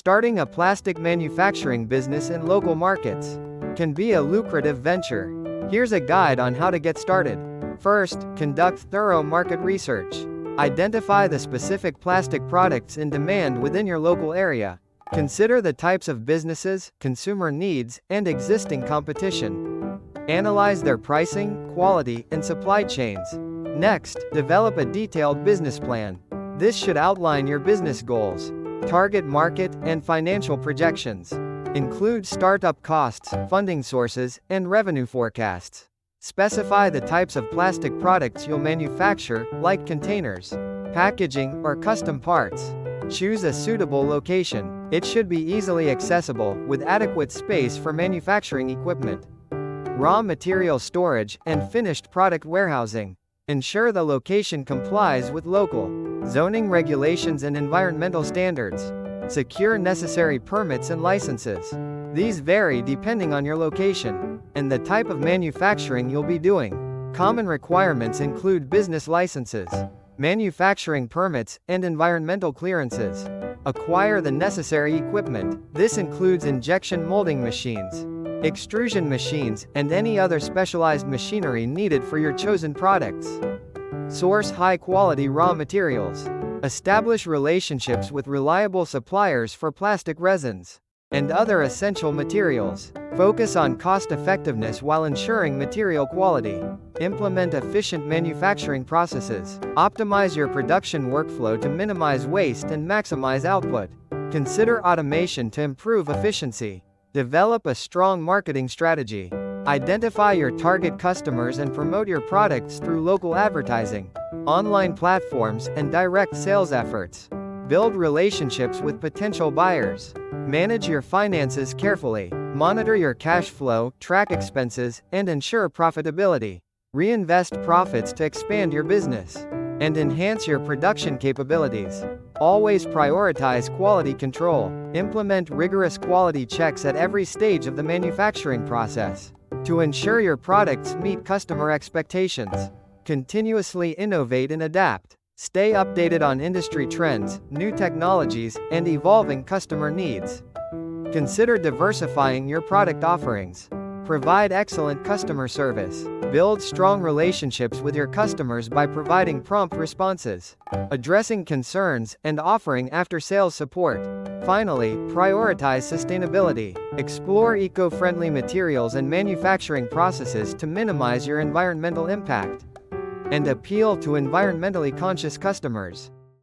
Starting a plastic manufacturing business in local markets can be a lucrative venture. Here's a guide on how to get started. First, conduct thorough market research. Identify the specific plastic products in demand within your local area. Consider the types of businesses, consumer needs, and existing competition. Analyze their pricing, quality, and supply chains. Next, develop a detailed business plan. This should outline your business goals, target market, and financial projections. Include startup costs, funding sources, and revenue forecasts. Specify the types of plastic products you'll manufacture, like containers, packaging, or custom parts. Choose a suitable location. It should be easily accessible, with adequate space for manufacturing equipment, raw material storage, and finished product warehousing. Ensure the location complies with local zoning regulations and environmental standards. Secure necessary permits and licenses. These vary depending on your location and the type of manufacturing you'll be doing. Common requirements include business licenses, manufacturing permits, and environmental clearances. Acquire the necessary equipment. This includes injection molding machines, extrusion machines, and any other specialized machinery needed for your chosen products. Source high-quality raw materials. Establish relationships with reliable suppliers for plastic resins and other essential materials. Focus on cost-effectiveness while ensuring material quality. Implement efficient manufacturing processes. Optimize your production workflow to minimize waste and maximize output. Consider automation to improve efficiency. Develop a strong marketing strategy. Identify your target customers and promote your products through local advertising, online platforms, and direct sales efforts. Build relationships with potential buyers. Manage your finances carefully. Monitor your cash flow, track expenses, and ensure profitability. Reinvest profits to expand your business and enhance your production capabilities. Always prioritize quality control. Implement rigorous quality checks at every stage of the manufacturing process to ensure your products meet customer expectations. Continuously innovate and adapt. Stay updated on industry trends, new technologies, and evolving customer needs. Consider diversifying your product offerings. Provide excellent customer service. Build strong relationships with your customers by providing prompt responses, addressing concerns, and offering after-sales support. Finally, prioritize sustainability. Explore eco-friendly materials and manufacturing processes to minimize your environmental impact and appeal to environmentally conscious customers.